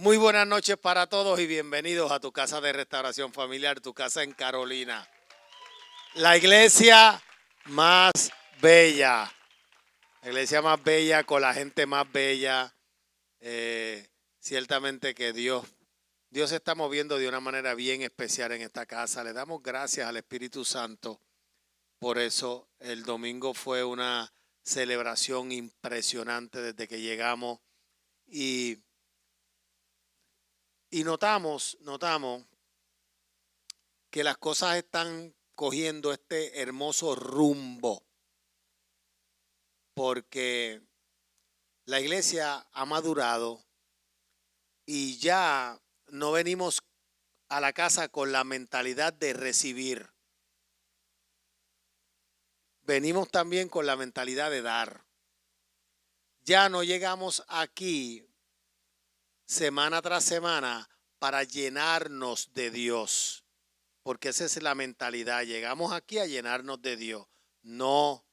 Muy buenas noches para todos y bienvenidos a tu casa de restauración familiar, tu casa en Carolina. La iglesia más bella, la iglesia más bella con la gente más bella. Ciertamente que Dios se está moviendo de una manera bien especial en esta casa. Le damos gracias al Espíritu Santo. Por eso el domingo fue una celebración impresionante desde que llegamos y notamos que las cosas están cogiendo este hermoso rumbo porque la iglesia ha madurado y ya no venimos a la casa con la mentalidad de recibir. Venimos también con la mentalidad de dar. Ya no llegamos aquí semana tras semana para llenarnos de Dios, porque esa es la mentalidad. Llegamos aquí a llenarnos de Dios. No,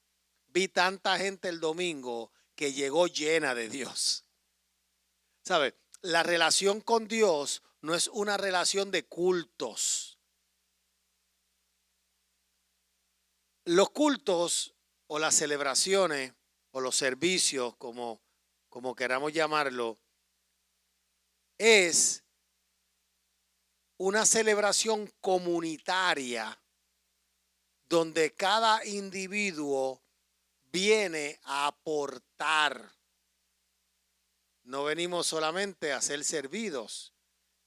vi tanta gente el domingo que llegó llena de Dios. ¿Sabe? La relación con Dios no es una relación de cultos. Los cultos o las celebraciones o los servicios, como queramos llamarlo, es una celebración comunitaria donde cada individuo viene a aportar. No venimos solamente a ser servidos.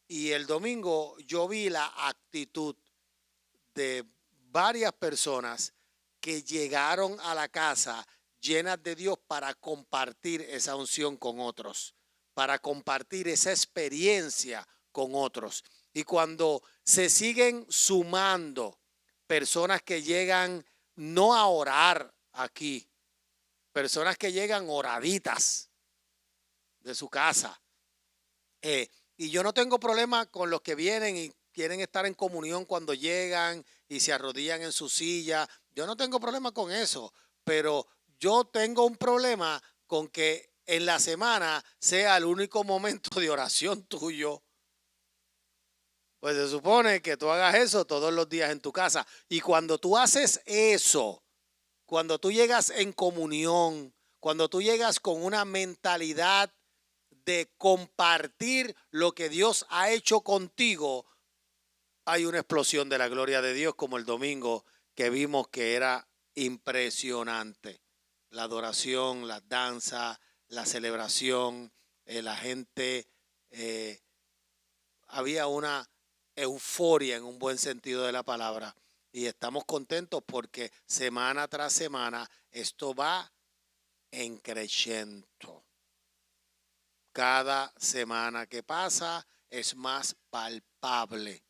Y el domingo yo vi la actitud de varias personas que llegaron a la casa llenas de Dios para compartir esa unción con otros, para compartir esa experiencia con otros. Y cuando se siguen sumando personas que llegan no a orar aquí, personas que llegan oraditas de su casa. Y yo no tengo problema con los que vienen y quieren estar en comunión cuando llegan y se arrodillan en su silla. Yo no tengo problema con eso, pero yo tengo un problema con que en la semana sea el único momento de oración tuyo. Pues se supone que tú hagas eso todos los días en tu casa. Y cuando tú haces eso, cuando tú llegas en comunión, cuando tú llegas con una mentalidad de compartir lo que Dios ha hecho contigo, hay una explosión de la gloria de Dios, como el domingo que vimos que era impresionante. La adoración, la danza, la celebración, la gente, había una euforia en un buen sentido de la palabra. Y estamos contentos porque semana tras semana esto va en creciendo. Cada semana que pasa es más palpable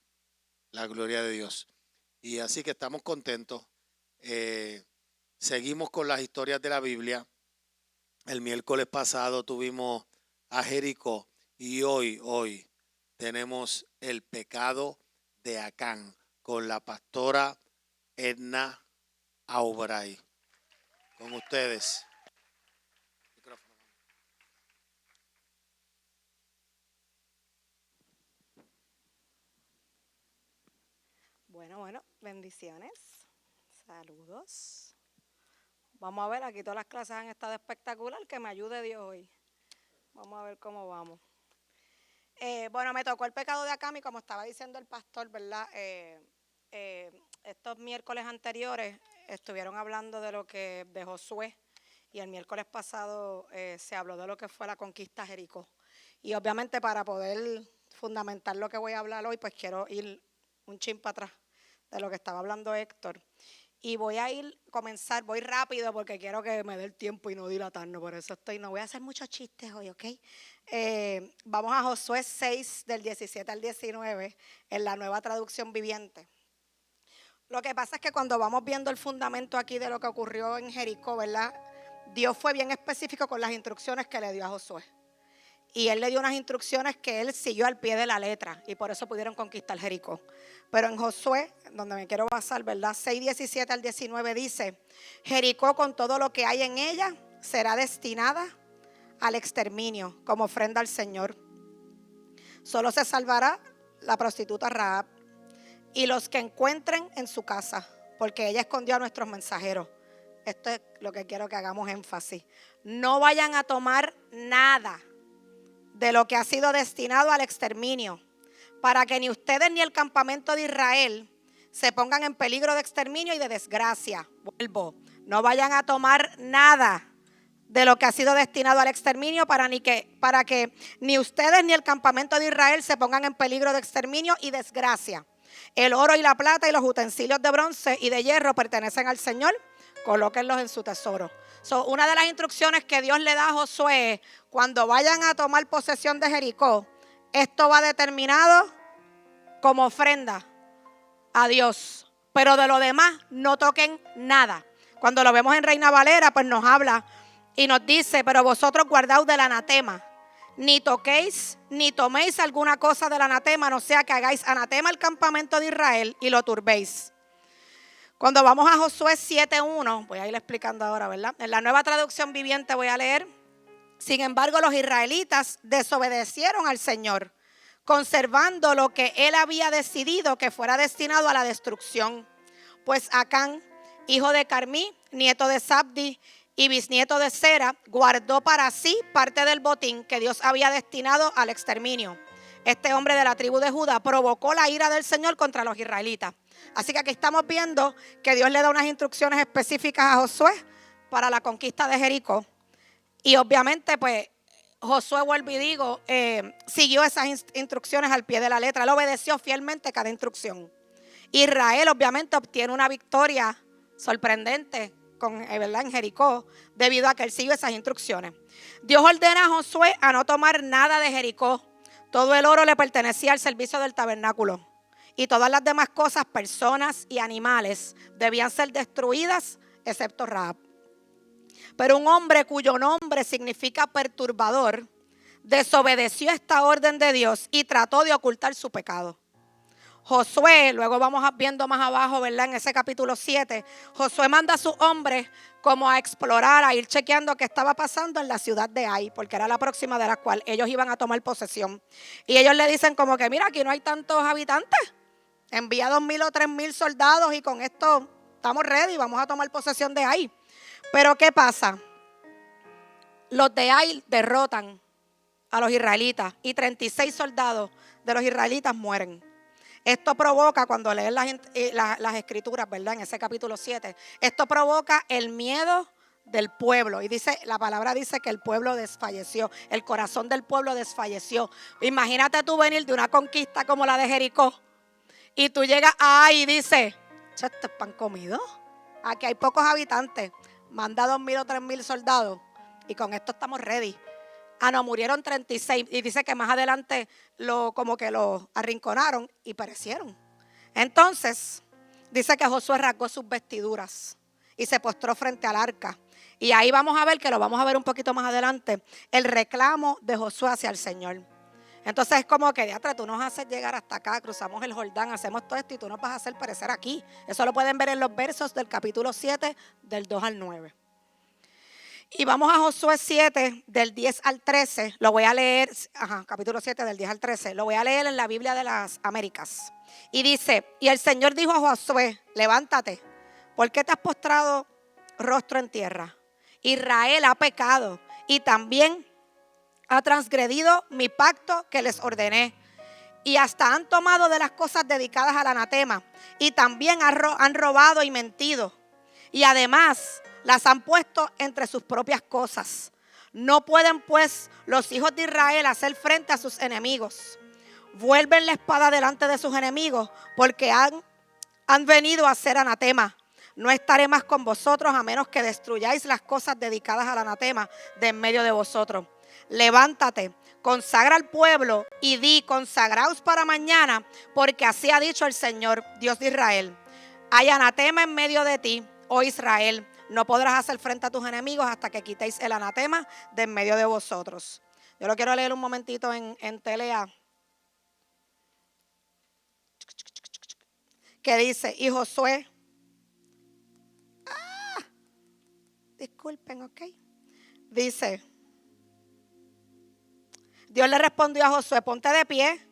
la gloria de Dios. Y así que estamos contentos. Seguimos con las historias de la Biblia. El miércoles pasado tuvimos a Jericó y hoy tenemos el pecado de Acán con la pastora Edna Aubray. Con ustedes. Bueno, bendiciones, saludos. Vamos a ver, aquí todas las clases han estado espectacular, que me ayude Dios hoy. Vamos a ver cómo vamos. Bueno, me tocó el pecado de Acán y como estaba diciendo el pastor, ¿verdad? Estos miércoles anteriores estuvieron hablando de Josué y el miércoles pasado se habló de lo que fue la conquista de Jericó. Y obviamente para poder fundamentar lo que voy a hablar hoy, pues quiero ir un chin para atrás de lo que estaba hablando Héctor. Y voy rápido porque quiero que me dé el tiempo y no dilatarnos, por eso no voy a hacer muchos chistes hoy, ¿ok? Vamos a Josué 6, del 17 al 19, en la Nueva Traducción Viviente. Lo que pasa es que cuando vamos viendo el fundamento aquí de lo que ocurrió en Jericó, ¿verdad? Dios fue bien específico con las instrucciones que le dio a Josué. Y él le dio unas instrucciones que él siguió al pie de la letra y por eso pudieron conquistar Jericó. Pero en Josué, donde me quiero basar, ¿verdad? 6, 17 al 19 dice: Jericó con todo lo que hay en ella será destinada al exterminio como ofrenda al Señor. Solo se salvará la prostituta Rahab y los que encuentren en su casa, porque ella escondió a nuestros mensajeros. Esto es lo que quiero que hagamos énfasis. No vayan a tomar nada de lo que ha sido destinado al exterminio, para que ni ustedes ni el campamento de Israel se pongan en peligro de exterminio y de desgracia. Vuelvo, no vayan a tomar nada de lo que ha sido destinado al exterminio para que ni ustedes ni el campamento de Israel se pongan en peligro de exterminio y desgracia. El oro y la plata y los utensilios de bronce y de hierro pertenecen al Señor, colóquenlos en su tesoro. Una de las instrucciones que Dios le da a Josué es, cuando vayan a tomar posesión de Jericó, esto va determinado como ofrenda a Dios, pero de lo demás no toquen nada. Cuando lo vemos en Reina Valera, pues nos habla y nos dice, pero vosotros guardaos del anatema, ni toquéis ni toméis alguna cosa del anatema, no sea que hagáis anatema al campamento de Israel y lo turbéis. Cuando vamos a Josué 7:1, voy a ir explicando ahora, ¿verdad? En la Nueva Traducción Viviente voy a leer: sin embargo, los israelitas desobedecieron al Señor, conservando lo que Él había decidido que fuera destinado a la destrucción. Pues Acán, hijo de Carmí, nieto de Zabdi y bisnieto de Sera, guardó para sí parte del botín que Dios había destinado al exterminio. Este hombre de la tribu de Judá provocó la ira del Señor contra los israelitas. Así que aquí estamos viendo que Dios le da unas instrucciones específicas a Josué para la conquista de Jericó. Y obviamente, pues, Josué, vuelvo y digo, siguió esas instrucciones al pie de la letra. Él obedeció fielmente cada instrucción. Israel, obviamente, obtiene una victoria sorprendente ¿verdad? En Jericó, debido a que él siguió esas instrucciones. Dios ordena a Josué a no tomar nada de Jericó. Todo el oro le pertenecía al servicio del tabernáculo. Y todas las demás cosas, personas y animales, debían ser destruidas, excepto Rahab. Pero un hombre cuyo nombre significa perturbador, desobedeció esta orden de Dios y trató de ocultar su pecado. Josué, luego vamos viendo más abajo, ¿verdad? En ese capítulo 7, Josué manda a sus hombres como a explorar, a ir chequeando qué estaba pasando en la ciudad de Ai, porque era la próxima de la cual ellos iban a tomar posesión. Y ellos le dicen como que, mira, aquí no hay tantos habitantes. Envía 2,000 o 3,000 soldados y con esto estamos ready, vamos a tomar posesión de Ai. Pero ¿qué pasa? Los de Ai derrotan a los israelitas y 36 soldados de los israelitas mueren. Esto provoca, cuando leen las escrituras, ¿verdad? En ese capítulo 7, esto provoca el miedo del pueblo. Y dice, la palabra dice que el pueblo desfalleció, el corazón del pueblo desfalleció. Imagínate tú venir de una conquista como la de Jericó y tú llegas ahí y dices, ¿esto es pan comido? Aquí hay pocos habitantes, manda 2,000 o 3,000 soldados y con esto estamos ready. Ah, no, murieron 36 y dice que más adelante como que los arrinconaron y perecieron. Entonces, dice que Josué rasgó sus vestiduras y se postró frente al arca. Y ahí vamos a ver, que lo vamos a ver un poquito más adelante, el reclamo de Josué hacia el Señor. Entonces es como que, diatre, tú nos haces llegar hasta acá, cruzamos el Jordán, hacemos todo esto y tú nos vas a hacer perecer aquí. Eso lo pueden ver en los versos del capítulo 7, del 2 al 9. Y vamos a Josué 7, del 10 al 13. Lo voy a leer, capítulo 7, del 10 al 13. Lo voy a leer en la Biblia de las Américas. Y dice, y el Señor dijo a Josué, levántate, ¿por qué te has postrado rostro en tierra? Israel ha pecado y también ha transgredido mi pacto que les ordené. Y hasta han tomado de las cosas dedicadas al anatema. Y también han robado y mentido. Y además las han puesto entre sus propias cosas. No pueden pues los hijos de Israel hacer frente a sus enemigos. Vuelven la espada delante de sus enemigos porque han venido a hacer anatema. No estaré más con vosotros a menos que destruyáis las cosas dedicadas al anatema de en medio de vosotros. Levántate, consagra al pueblo y di, consagraos para mañana, porque así ha dicho el Señor, Dios de Israel. Hay anatema en medio de ti, oh Israel. No podrás hacer frente a tus enemigos hasta que quitéis el anatema de en medio de vosotros. Yo lo quiero leer un momentito en Telea. Que dice, y Josué. Disculpen, ok. Dice, Dios le respondió a Josué, ponte de pie.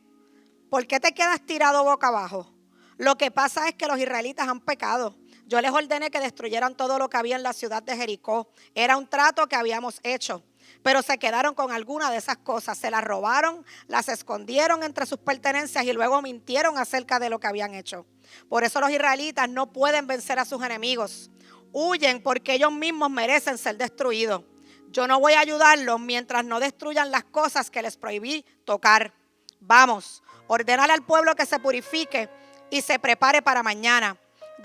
¿Por qué te quedas tirado boca abajo? Lo que pasa es que los israelitas han pecado. Yo les ordené que destruyeran todo lo que había en la ciudad de Jericó. Era un trato que habíamos hecho. Pero se quedaron con alguna de esas cosas. Se las robaron, las escondieron entre sus pertenencias y luego mintieron acerca de lo que habían hecho. Por eso los israelitas no pueden vencer a sus enemigos. Huyen porque ellos mismos merecen ser destruidos. Yo no voy a ayudarlos mientras no destruyan las cosas que les prohibí tocar. Vamos, ordénale al pueblo que se purifique y se prepare para mañana.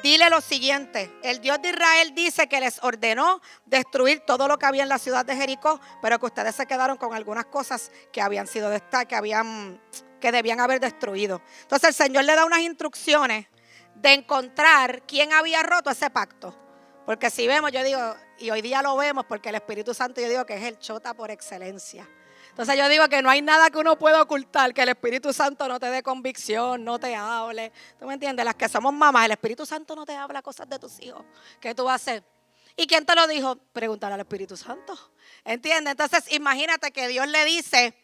Dile lo siguiente, el Dios de Israel dice que les ordenó destruir todo lo que había en la ciudad de Jericó, pero que ustedes se quedaron con algunas cosas que habían sido que debían haber destruido. Entonces el Señor le da unas instrucciones de encontrar quién había roto ese pacto. Porque si vemos, yo digo, y hoy día lo vemos porque el Espíritu Santo yo digo que es el chota por excelencia. Entonces yo digo que no hay nada que uno pueda ocultar, que el Espíritu Santo no te dé convicción, no te hable. ¿Tú me entiendes? Las que somos mamás, el Espíritu Santo no te habla cosas de tus hijos. ¿Qué tú vas a hacer? ¿Y quién te lo dijo? Pregúntale al Espíritu Santo. ¿Entiendes? Entonces imagínate que Dios le dice,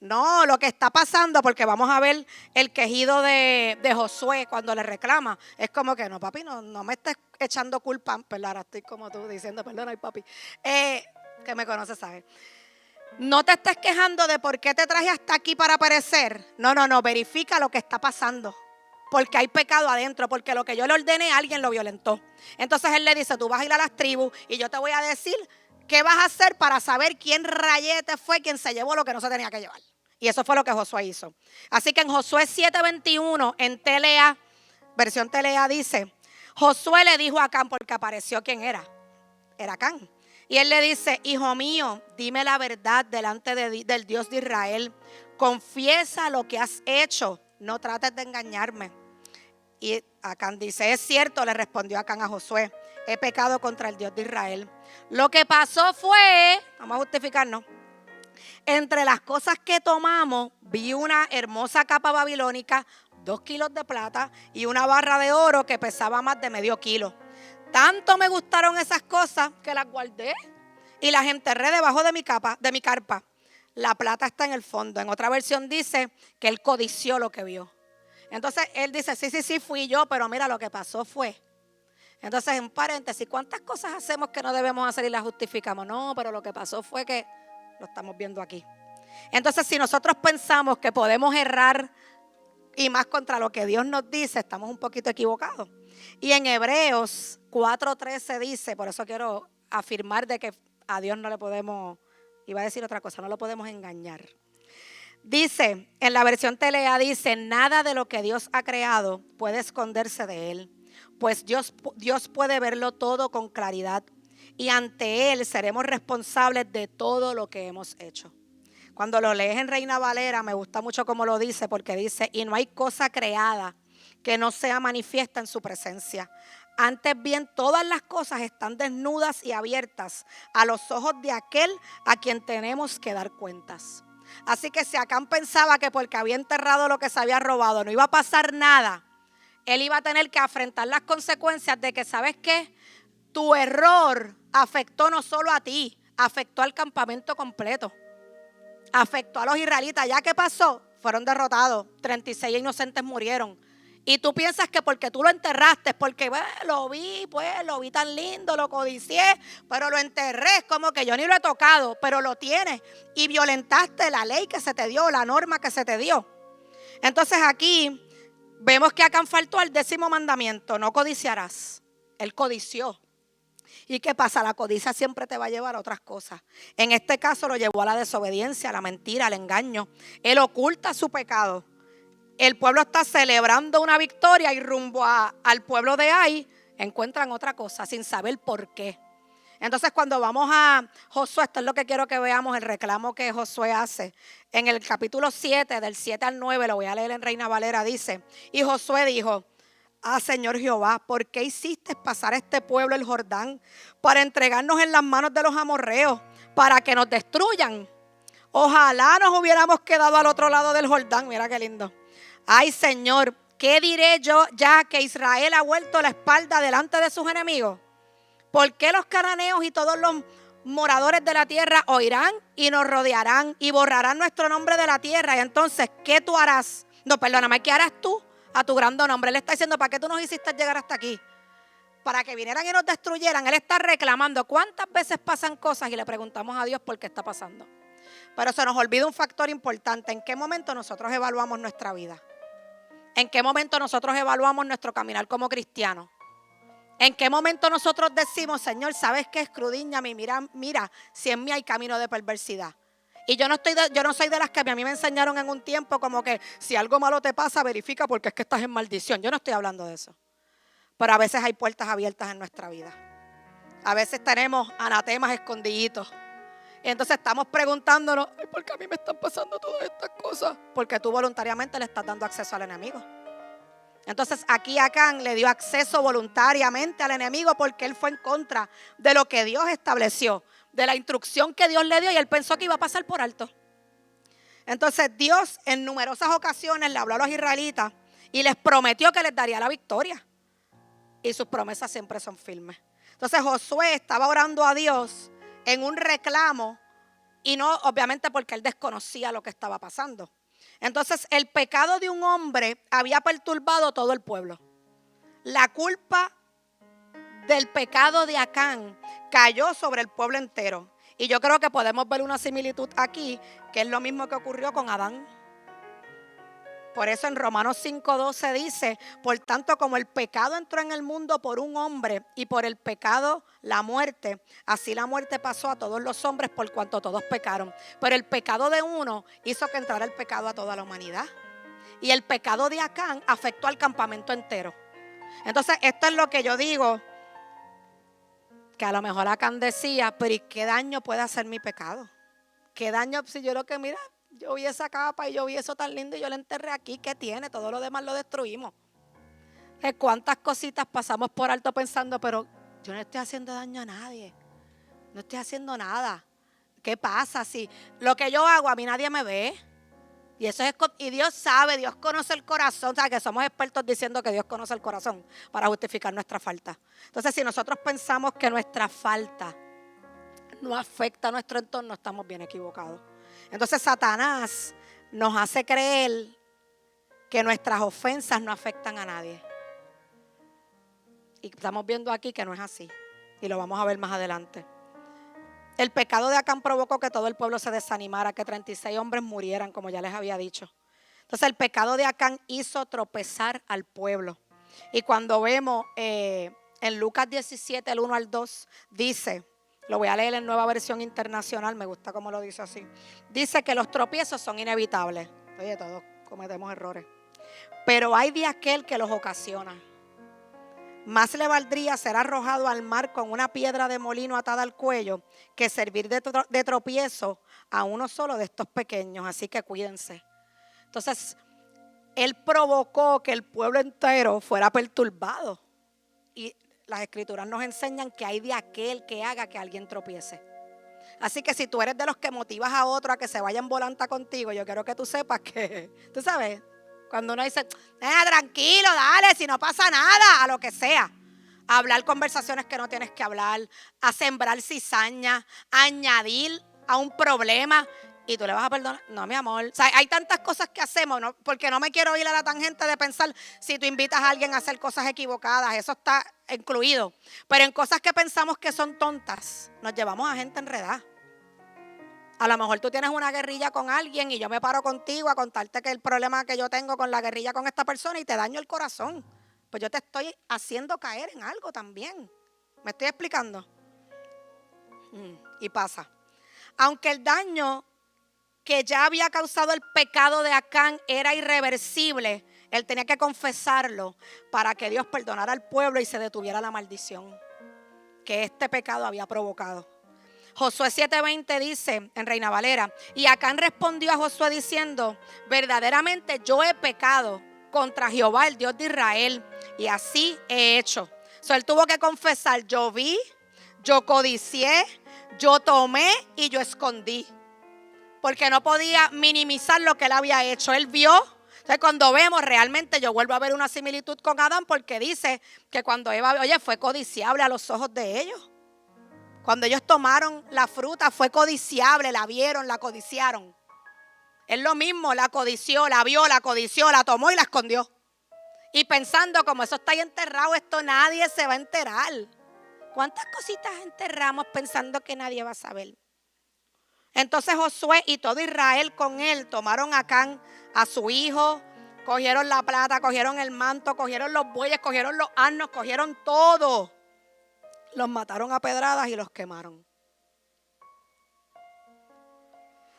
no, lo que está pasando, porque vamos a ver el quejido de Josué cuando le reclama. Es como que, no, papi, no me estés echando culpa. Perdón, ahora estoy como tú diciendo, perdón, ay, papi. Que me conoce, sabe. No te estés quejando de por qué te traje hasta aquí para perecer. No, verifica lo que está pasando. Porque hay pecado adentro, porque lo que yo le ordené, alguien lo violentó. Entonces él le dice, tú vas a ir a las tribus y yo te voy a decir qué vas a hacer para saber quién rayete fue quien se llevó lo que no se tenía que llevar. Y eso fue lo que Josué hizo. Así que en Josué 7:21, en TLA, versión TLA dice, Josué le dijo a Acán, porque apareció quién era. Era Acán. Y él le dice, hijo mío, dime la verdad delante del Dios de Israel. Confiesa lo que has hecho. No trates de engañarme. Y Acán dice, es cierto, le respondió Acán a Josué. He pecado contra el Dios de Israel. Lo que pasó fue, vamos a justificarnos. Entre las cosas que tomamos, vi una hermosa capa babilónica, 2 kilos de plata y una barra de oro que pesaba más de medio kilo. Tanto me gustaron esas cosas que las guardé y las enterré debajo de mi carpa. La plata está en el fondo. En otra versión dice que él codició lo que vio. Entonces él dice, sí, fui yo, pero mira, lo que pasó fue. Entonces, en paréntesis, ¿cuántas cosas hacemos que no debemos hacer y las justificamos? No, pero lo que pasó fue que lo estamos viendo aquí. Entonces, si nosotros pensamos que podemos errar y más contra lo que Dios nos dice, estamos un poquito equivocados. Y en Hebreos 4:13 dice, por eso quiero afirmar de que a Dios no le podemos, iba a decir otra cosa, no lo podemos engañar. Dice, en la versión TLA dice, nada de lo que Dios ha creado puede esconderse de Él, pues Dios puede verlo todo con claridad y ante Él seremos responsables de todo lo que hemos hecho. Cuando lo lees en Reina Valera, me gusta mucho cómo lo dice, porque dice, y no hay cosa creada que no sea manifiesta en su presencia. Antes bien, todas las cosas están desnudas y abiertas a los ojos de aquel a quien tenemos que dar cuentas. Así que si Acán pensaba que porque había enterrado lo que se había robado no iba a pasar nada, él iba a tener que afrontar las consecuencias de que, ¿sabes qué? Tu error afectó no solo a ti, afectó al campamento completo. Afectó a los israelitas. ¿Ya qué pasó? Fueron derrotados. 36 inocentes murieron. Y tú piensas que porque tú lo enterraste, porque lo vi tan lindo, lo codicié, pero lo enterré, es como que yo ni lo he tocado, pero lo tienes. Y violentaste la ley que se te dio, la norma que se te dio. Entonces aquí vemos que Acán faltó al 10º mandamiento, no codiciarás. Él codició. ¿Y qué pasa? La codicia siempre te va a llevar a otras cosas. En este caso lo llevó a la desobediencia, a la mentira, al engaño. Él oculta su pecado. El pueblo está celebrando una victoria y rumbo al pueblo de Ai encuentran otra cosa sin saber por qué. Entonces cuando vamos a Josué, esto es lo que quiero que veamos, el reclamo que Josué hace. En el capítulo 7, del 7 al 9, lo voy a leer en Reina Valera, dice, y Josué dijo, Señor Jehová, ¿por qué hiciste pasar este pueblo el Jordán para entregarnos en las manos de los amorreos, para que nos destruyan? Ojalá nos hubiéramos quedado al otro lado del Jordán. Mira qué lindo. Ay, Señor, ¿qué diré yo ya que Israel ha vuelto la espalda delante de sus enemigos? ¿Por qué los cananeos y todos los moradores de la tierra oirán y nos rodearán y borrarán nuestro nombre de la tierra. Y entonces, ¿qué tú harás? No, perdóname, ¿qué harás tú a tu gran nombre? Él está diciendo, ¿para qué tú nos hiciste llegar hasta aquí? Para que vinieran y nos destruyeran. Él está reclamando. ¿Cuántas veces pasan cosas y le preguntamos a Dios por qué está pasando? Pero se nos olvida un factor importante. ¿En qué momento nosotros evaluamos nuestra vida? ¿En qué momento nosotros evaluamos nuestro caminar como cristianos? ¿En qué momento nosotros decimos, Señor, ¿sabes qué, escudriña mí? Mira, si en mí hay camino de perversidad. Y yo no soy de las que a mí me enseñaron en un tiempo como que si algo malo te pasa, verifica porque es que estás en maldición. Yo no estoy hablando de eso. Pero a veces hay puertas abiertas en nuestra vida. A veces tenemos anatemas escondiditos. Y entonces estamos preguntándonos, ¿por qué a mí me están pasando todas estas cosas? Porque tú voluntariamente le estás dando acceso al enemigo. Entonces aquí Acán le dio acceso voluntariamente al enemigo porque él fue en contra de lo que Dios estableció, de la instrucción que Dios le dio, y él pensó que iba a pasar por alto. Entonces Dios en numerosas ocasiones le habló a los israelitas y les prometió que les daría la victoria. Y sus promesas siempre son firmes. Entonces Josué estaba orando a Dios en un reclamo, y no obviamente porque él desconocía lo que estaba pasando. Entonces el pecado de un hombre había perturbado todo el pueblo. La culpa del pecado de Acán cayó sobre el pueblo entero. Y yo creo que podemos ver una similitud aquí, que es lo mismo que ocurrió con Adán. Por eso en Romanos 5:12 dice, por tanto como el pecado entró en el mundo por un hombre y por el pecado la muerte, así la muerte pasó a todos los hombres por cuanto todos pecaron. Pero el pecado de uno hizo que entrara el pecado a toda la humanidad. Y el pecado de Acán afectó al campamento entero. Entonces esto es lo que yo digo, que a lo mejor Acán decía, pero ¿y qué daño puede hacer mi pecado? ¿Qué daño si yo lo que mira? Yo vi esa capa y yo vi eso tan lindo y yo la enterré aquí. ¿Qué tiene? Todo lo demás lo destruimos. ¿Cuántas cositas pasamos por alto pensando, pero yo no estoy haciendo daño a nadie? No estoy haciendo nada. ¿Qué pasa si lo que yo hago a mí nadie me ve? Y eso es, y Dios sabe, Dios conoce el corazón. O sea, que somos expertos diciendo que Dios conoce el corazón para justificar nuestra falta. Entonces, si nosotros pensamos que nuestra falta no afecta a nuestro entorno, estamos bien equivocados. Entonces Satanás nos hace creer que nuestras ofensas no afectan a nadie. Y estamos viendo aquí que no es así. Y lo vamos a ver más adelante. El pecado de Acán provocó que todo el pueblo se desanimara, que 36 hombres murieran, como ya les había dicho. Entonces el pecado de Acán hizo tropezar al pueblo. Y cuando vemos en Lucas 17, el 1 al 2, dice... Lo voy a leer en Nueva Versión Internacional, me gusta cómo lo dice así. Dice que los tropiezos son inevitables. Oye, todos cometemos errores. Pero hay de aquel que los ocasiona. Más le valdría ser arrojado al mar con una piedra de molino atada al cuello que servir de tropiezo a uno solo de estos pequeños. Así que cuídense. Entonces, él provocó que el pueblo entero fuera perturbado. Y las escrituras nos enseñan que hay de aquel que haga que alguien tropiece. Así que si tú eres de los que motivas a otro a que se vaya en volanta contigo, yo quiero que tú sepas que, tú sabes, cuando uno dice, tranquilo, dale, si no pasa nada, a lo que sea. A hablar conversaciones que no tienes que hablar, a sembrar cizaña, a añadir a un problema. Y tú le vas a perdonar. No, mi amor. O sea, hay tantas cosas que hacemos, ¿no? Porque no me quiero ir a la tangente de pensar si tú invitas a alguien a hacer cosas equivocadas. Eso está incluido. Pero en cosas que pensamos que son tontas, nos llevamos a gente enredada. A lo mejor tú tienes una guerrilla con alguien y yo me paro contigo a contarte que el problema que yo tengo con la guerrilla con esta persona y te daño el corazón. Pues yo te estoy haciendo caer en algo también. ¿Me estoy explicando? Y pasa. Aunque el daño que ya había causado el pecado de Acán era irreversible, él tenía que confesarlo para que Dios perdonara al pueblo y se detuviera la maldición que este pecado había provocado. Josué 7:20 dice en Reina Valera, y Acán respondió a Josué diciendo, verdaderamente yo he pecado contra Jehová, el Dios de Israel, y así he hecho. Él tuvo que confesar, yo vi, yo codicié, yo tomé y yo escondí. Porque no podía minimizar lo que él había hecho. Él vio. Entonces cuando vemos realmente, yo vuelvo a ver una similitud con Adán, porque dice que cuando Eva, fue codiciable a los ojos de ellos. Cuando ellos tomaron la fruta fue codiciable, la vieron, la codiciaron. Es lo mismo, la codició, la vio, la codició, la tomó y la escondió. Y pensando, como eso está ahí enterrado, esto nadie se va a enterar. ¿Cuántas cositas enterramos pensando que nadie va a saber? Entonces Josué y todo Israel con él tomaron a Acán, a su hijo, cogieron la plata, cogieron el manto, cogieron los bueyes, cogieron los asnos, cogieron todo. Los mataron a pedradas y los quemaron.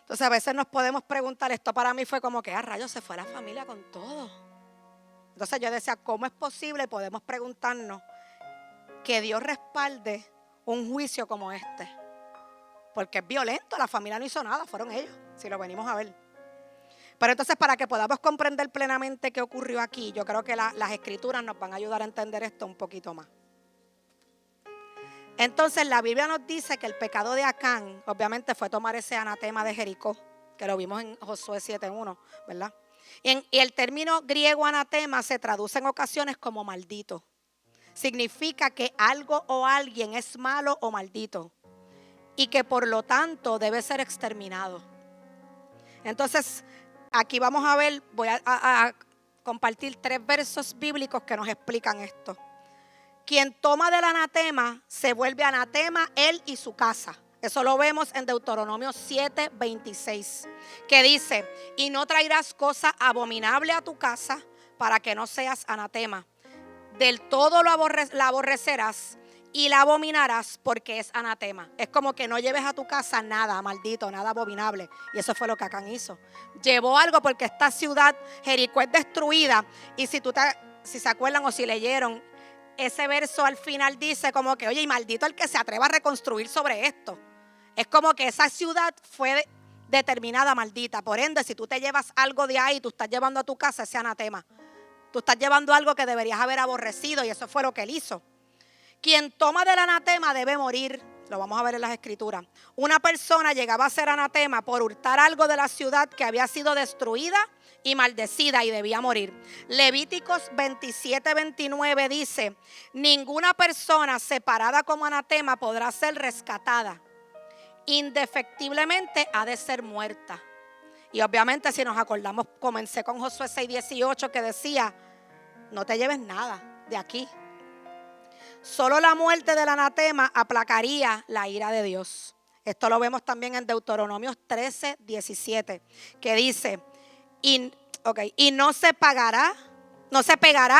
Entonces a veces nos podemos preguntar, esto para mí fue como que, rayos, se fue la familia con todo. Entonces yo decía, ¿cómo es posible? Podemos preguntarnos que Dios respalde un juicio como este. Porque es violento, la familia no hizo nada, fueron ellos, si lo venimos a ver. Pero entonces para que podamos comprender plenamente qué ocurrió aquí, yo creo que las escrituras nos van a ayudar a entender esto un poquito más. Entonces la Biblia nos dice que el pecado de Acán, obviamente fue tomar ese anatema de Jericó, que lo vimos en Josué 7:1, ¿verdad? Y el término griego anatema se traduce en ocasiones como maldito. Significa que algo o alguien es malo o maldito y que por lo tanto debe ser exterminado. Entonces, aquí vamos a ver, voy a compartir 3 versos bíblicos que nos explican esto. Quien toma del anatema se vuelve anatema él y su casa. Eso lo vemos en Deuteronomio 7:26, que dice, y no traerás cosa abominable a tu casa para que no seas anatema. Del todo la aborrecerás y la abominarás porque es anatema. Es como que no lleves a tu casa nada maldito, nada abominable. Y eso fue lo que Acán hizo. Llevó algo porque esta ciudad, Jericó, es destruida. Y si se acuerdan o si leyeron, ese verso al final dice como que, oye, y maldito el que se atreva a reconstruir sobre esto. Es como que esa ciudad fue determinada maldita. Por ende, si tú te llevas algo de ahí, tú estás llevando a tu casa ese anatema. Tú estás llevando algo que deberías haber aborrecido y eso fue lo que él hizo. Quien toma del anatema debe morir. Lo vamos a ver en las escrituras. Una persona llegaba a ser anatema por hurtar algo de la ciudad que había sido destruida y maldecida y debía morir. Levíticos 27:29 dice, ninguna persona separada como anatema podrá ser rescatada. Indefectiblemente ha de ser muerta. Y obviamente si nos acordamos, comencé con Josué 6:18 que decía, no te lleves nada de aquí. Solo la muerte del anatema aplacaría la ira de Dios. Esto lo vemos también en Deuteronomio 13:17, que dice, y no se pegará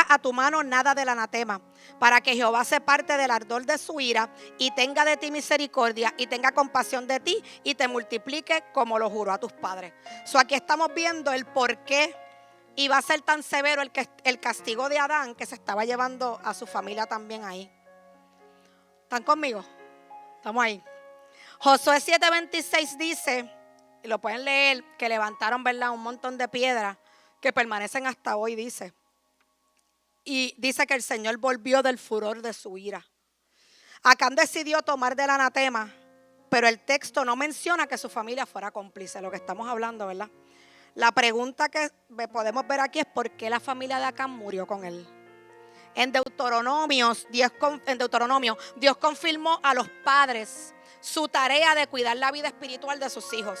a tu mano nada del anatema, para que Jehová se parte del ardor de su ira y tenga de ti misericordia y tenga compasión de ti y te multiplique como lo juró a tus padres. Aquí estamos viendo el por qué iba a ser tan severo el castigo de Adán, que se estaba llevando a su familia también ahí. ¿Están conmigo? Estamos ahí. Josué 7:26 dice, y lo pueden leer, que levantaron, ¿verdad?, un montón de piedras que permanecen hasta hoy, dice. Y dice que el Señor volvió del furor de su ira. Acán decidió tomar del anatema, pero el texto no menciona que su familia fuera cómplice, lo que estamos hablando, ¿verdad? La pregunta que podemos ver aquí es por qué la familia de Acán murió con él. En Deuteronomio, Dios confirmó a los padres su tarea de cuidar la vida espiritual de sus hijos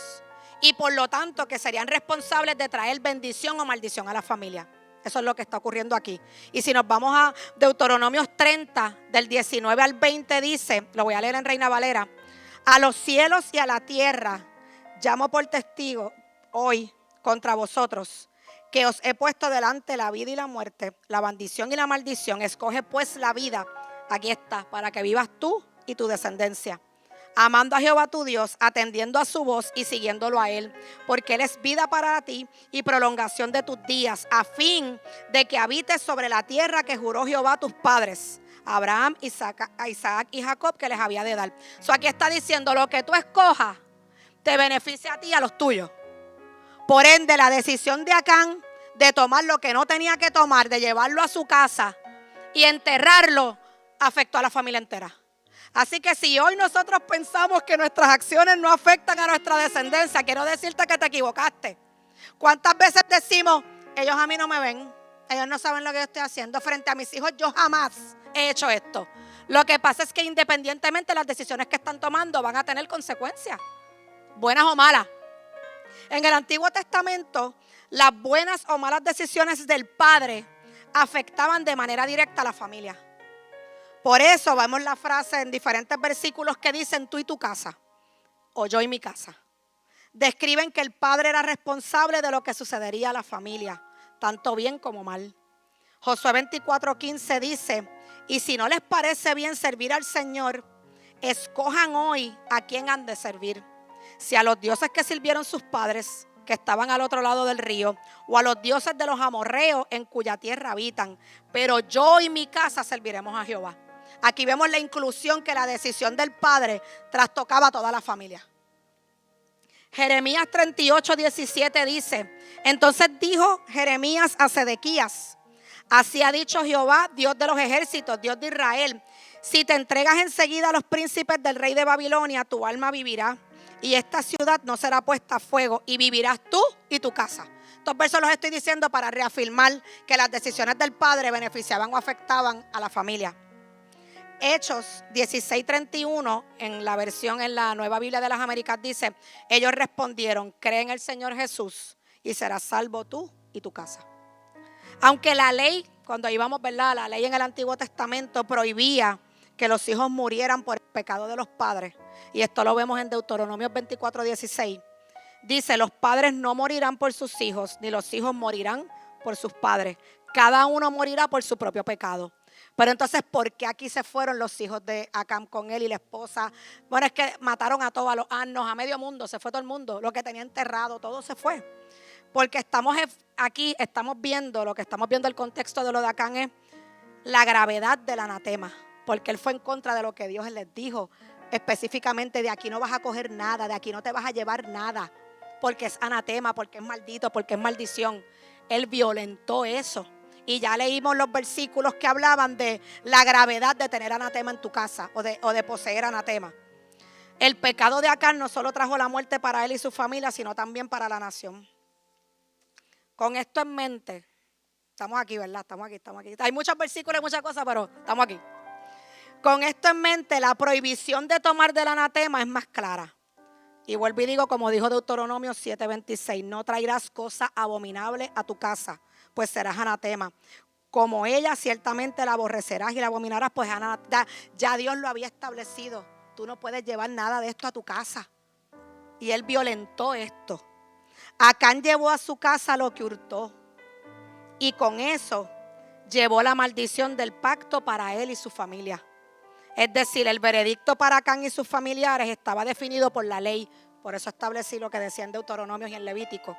y por lo tanto que serían responsables de traer bendición o maldición a la familia. Eso es lo que está ocurriendo aquí. Y si nos vamos a Deuteronomio 30, del 19 al 20 dice, lo voy a leer en Reina Valera, a los cielos y a la tierra llamo por testigo hoy contra vosotros, que os he puesto delante la vida y la muerte, la bendición y la maldición. Escoge pues la vida, aquí está, para que vivas tú y tu descendencia, amando a Jehová tu Dios, atendiendo a su voz y siguiéndolo a Él, porque Él es vida para ti y prolongación de tus días, a fin de que habites sobre la tierra que juró Jehová a tus padres, a Abraham, a Isaac y Jacob, que les había de dar. Aquí está diciendo, lo que tú escojas te beneficia a ti y a los tuyos. Por ende, la decisión de Acán de tomar lo que no tenía que tomar, de llevarlo a su casa y enterrarlo, afectó a la familia entera. Así que si hoy nosotros pensamos que nuestras acciones no afectan a nuestra descendencia, quiero decirte que te equivocaste. ¿Cuántas veces decimos, ellos a mí no me ven, ellos no saben lo que yo estoy haciendo frente a mis hijos, yo jamás he hecho esto? Lo que pasa es que independientemente de las decisiones que están tomando van a tener consecuencias, buenas o malas. En el Antiguo Testamento, las buenas o malas decisiones del padre afectaban de manera directa a la familia. Por eso vemos la frase en diferentes versículos que dicen tú y tu casa, o yo y mi casa. Describen que el padre era responsable de lo que sucedería a la familia, tanto bien como mal. Josué 24:15 dice, y si no les parece bien servir al Señor, escojan hoy a quién han de servir. Si a los dioses que sirvieron sus padres, que estaban al otro lado del río, o a los dioses de los amorreos en cuya tierra habitan, pero yo y mi casa serviremos a Jehová. Aquí vemos la inclusión que la decisión del padre trastocaba a toda la familia. Jeremías 38:17 dice, entonces dijo Jeremías a Sedequías, así ha dicho Jehová, Dios de los ejércitos, Dios de Israel, si te entregas enseguida a los príncipes del rey de Babilonia, tu alma vivirá y esta ciudad no será puesta a fuego y vivirás tú y tu casa. Estos versos los estoy diciendo para reafirmar que las decisiones del padre beneficiaban o afectaban a la familia. Hechos 16:31 en la Nueva Biblia de las Américas dice, ellos respondieron, cree en el Señor Jesús y serás salvo tú y tu casa. Aunque la ley, cuando íbamos, ¿verdad? La ley en el Antiguo Testamento prohibía que los hijos murieran por el pecado de los padres, y esto lo vemos en Deuteronomio 24:16, dice, los padres no morirán por sus hijos, ni los hijos morirán por sus padres. Cada uno morirá por su propio pecado. Pero entonces, ¿por qué aquí se fueron los hijos de Acán con él y la esposa? Bueno, es que mataron a todos, a los asnos, a medio mundo, se fue todo el mundo. Lo que tenía enterrado, todo se fue. Porque estamos aquí, estamos viendo, lo que estamos viendo el contexto de lo de Acán es la gravedad del anatema. Porque él fue en contra de lo que Dios les dijo. Específicamente, de aquí no vas a coger nada, de aquí no te vas a llevar nada. Porque es anatema, porque es maldito, porque es maldición. Él violentó eso. Y ya leímos los versículos que hablaban de la gravedad de tener anatema en tu casa o de poseer anatema. El pecado de Acán no solo trajo la muerte para él y su familia, sino también para la nación. Con esto en mente, estamos aquí, ¿verdad? Estamos aquí. Hay muchos versículos y muchas cosas, pero estamos aquí. Con esto en mente, la prohibición de tomar del anatema es más clara. Y vuelvo y digo, como dijo Deuteronomio 7:26, no traerás cosa abominable a tu casa, pues serás anatema. Como ella, ciertamente la aborrecerás y la abominarás, pues ya Dios lo había establecido. Tú no puedes llevar nada de esto a tu casa. Y él violentó esto. Acán llevó a su casa lo que hurtó. Y con eso llevó la maldición del pacto para él y su familia. Es decir, el veredicto para Acán y sus familiares estaba definido por la ley. Por eso establecí lo que decía en Deuteronomio y en Levítico.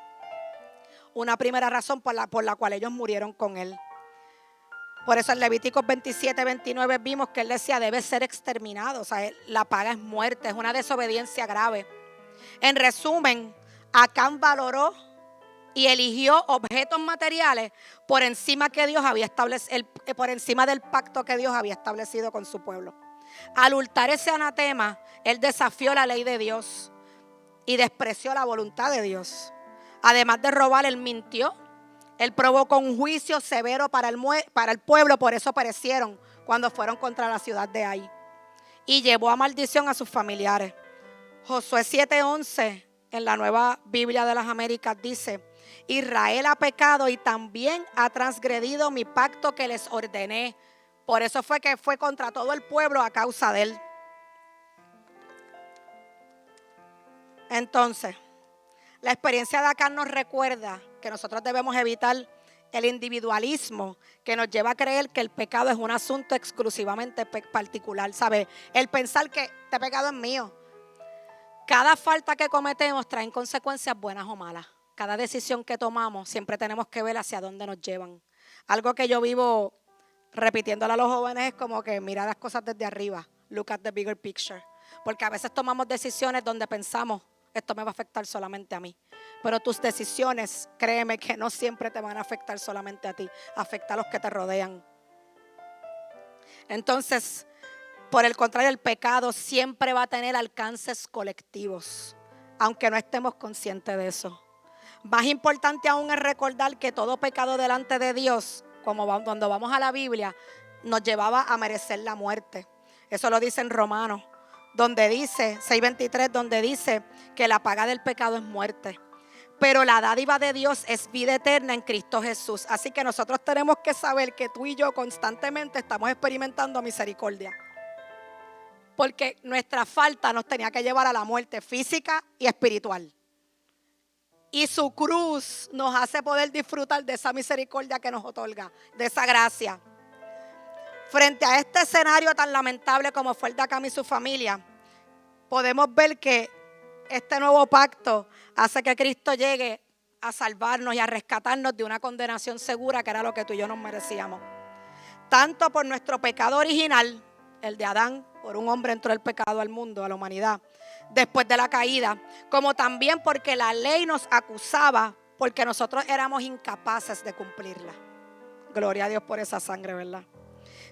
Una primera razón por la cual ellos murieron con él. Por eso en Levíticos 27:29 vimos que él decía debe ser exterminado. O sea, la paga es muerte, es una desobediencia grave. En resumen, Acán valoró y eligió objetos materiales por encima por encima del pacto que Dios había establecido con su pueblo. Al hurtar ese anatema, él desafió la ley de Dios y despreció la voluntad de Dios. Además de robar, él mintió. Él provocó un juicio severo para el pueblo, por eso perecieron cuando fueron contra la ciudad de Ai. Y llevó a maldición a sus familiares. Josué 7:11 en la Nueva Biblia de las Américas dice, Israel ha pecado y también ha transgredido mi pacto que les ordené. Por eso fue que fue contra todo el pueblo a causa de él. Entonces, la experiencia de Acán nos recuerda que nosotros debemos evitar el individualismo que nos lleva a creer que el pecado es un asunto exclusivamente particular. ¿Sabe? El pensar que este pecado es mío. Cada falta que cometemos trae consecuencias buenas o malas. Cada decisión que tomamos siempre tenemos que ver hacia dónde nos llevan. Algo que yo vivo repitiéndole a los jóvenes es como que mira las cosas desde arriba. Look at the bigger picture. Porque a veces tomamos decisiones donde pensamos, esto me va a afectar solamente a mí. Pero tus decisiones, créeme que no siempre te van a afectar solamente a ti. Afecta a los que te rodean. Entonces, por el contrario, el pecado siempre va a tener alcances colectivos, aunque no estemos conscientes de eso. Más importante aún es recordar que todo pecado delante de Dios, cuando vamos a la Biblia, nos llevaba a merecer la muerte. Eso lo dice en Romanos, donde dice, 6:23, donde dice que la paga del pecado es muerte. Pero la dádiva de Dios es vida eterna en Cristo Jesús. Así que nosotros tenemos que saber que tú y yo constantemente estamos experimentando misericordia. Porque nuestra falta nos tenía que llevar a la muerte física y espiritual. Y su cruz nos hace poder disfrutar de esa misericordia que nos otorga, de esa gracia. Frente a este escenario tan lamentable como fue el de Acán y su familia, podemos ver que este nuevo pacto hace que Cristo llegue a salvarnos y a rescatarnos de una condenación segura, que era lo que tú y yo nos merecíamos. Tanto por nuestro pecado original, el de Adán, por un hombre entró el pecado al mundo, a la humanidad, después de la caída, como también porque la ley nos acusaba porque nosotros éramos incapaces de cumplirla. Gloria a Dios por esa sangre, ¿verdad?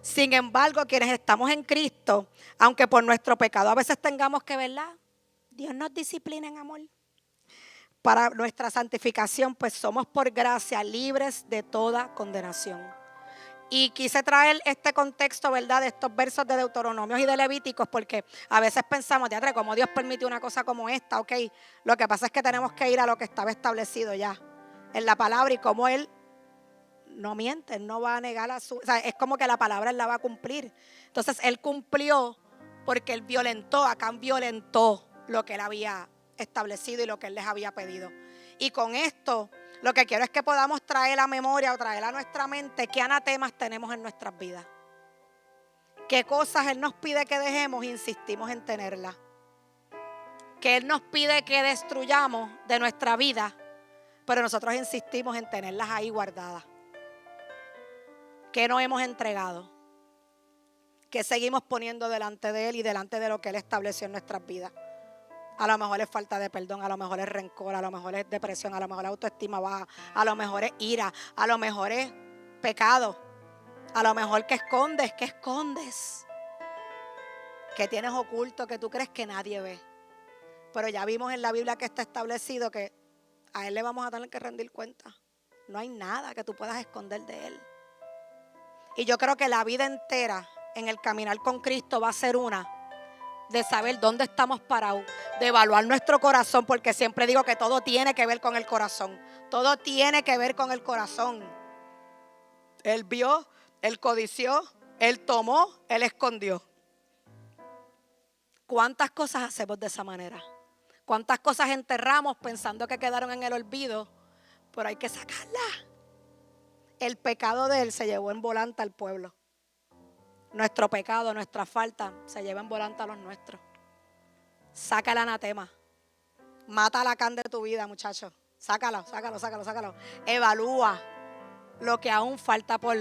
Sin embargo, quienes estamos en Cristo, aunque por nuestro pecado a veces tengamos que, ¿verdad? Dios nos disciplina en amor. Para nuestra santificación, pues somos por gracia libres de toda condenación. Y quise traer este contexto, ¿verdad?, de estos versos de Deuteronomios y de Levíticos, porque a veces pensamos, teatro, ¿cómo Dios permite una cosa como esta? Ok, lo que pasa es que tenemos que ir a lo que estaba establecido ya en la palabra y cómo Él no miente, Él no va a negar o sea, es como que la palabra Él la va a cumplir. Entonces Él cumplió porque Él violentó, Acán violentó lo que Él había establecido y lo que Él les había pedido. Y con esto, lo que quiero es que podamos traer a memoria o traer a nuestra mente qué anatemas tenemos en nuestras vidas. Qué cosas Él nos pide que dejemos e insistimos en tenerlas. Que Él nos pide que destruyamos de nuestra vida, pero nosotros insistimos en tenerlas ahí guardadas. ¿Qué no hemos entregado? ¿Qué seguimos poniendo delante de Él y delante de lo que Él estableció en nuestras vidas? A lo mejor es falta de perdón, a lo mejor es rencor, a lo mejor es depresión, a lo mejor es autoestima baja, a lo mejor es ira, a lo mejor es pecado, a lo mejor que escondes, que tienes oculto, que tú crees que nadie ve. Pero ya vimos en la Biblia que está establecido que a Él le vamos a tener que rendir cuenta. No hay nada que tú puedas esconder de Él. Y yo creo que la vida entera en el caminar con Cristo va a ser una de saber dónde estamos parados, de evaluar nuestro corazón, porque siempre digo que todo tiene que ver con el corazón. Todo tiene que ver con el corazón. Él vio, Él codició, Él tomó, Él escondió. ¿Cuántas cosas hacemos de esa manera? ¿Cuántas cosas enterramos pensando que quedaron en el olvido? Pero hay que sacarlas. El pecado de Él se llevó en volanta al pueblo. Nuestro pecado, nuestra falta, se lleva en volanta a los nuestros. Saca el anatema. Mata la can de tu vida, muchachos. Sácalo. Evalúa lo que aún falta por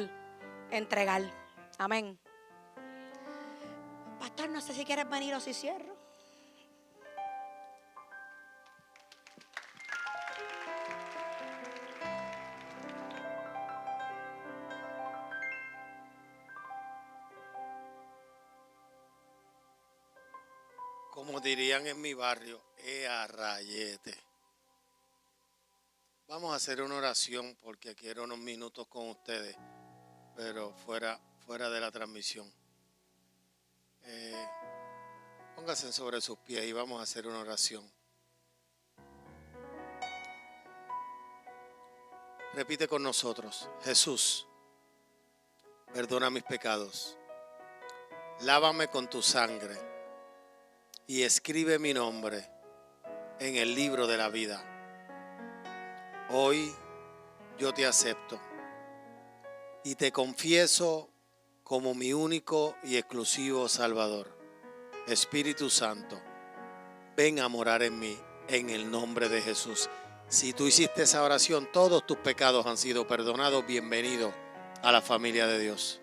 entregar. Amén. Pastor, no sé si quieres venir o si cierro. Como dirían en mi barrio, ¡a rayete! Vamos a hacer una oración porque quiero unos minutos con ustedes, pero fuera de la transmisión. Pónganse sobre sus pies y vamos a hacer una oración. Repite con nosotros: Jesús, perdona mis pecados, lávame con tu sangre y escribe mi nombre en el libro de la vida. Hoy yo te acepto y te confieso como mi único y exclusivo Salvador. Espíritu Santo, ven a morar en mí en el nombre de Jesús. Si tú hiciste esa oración, todos tus pecados han sido perdonados. Bienvenido a la familia de Dios.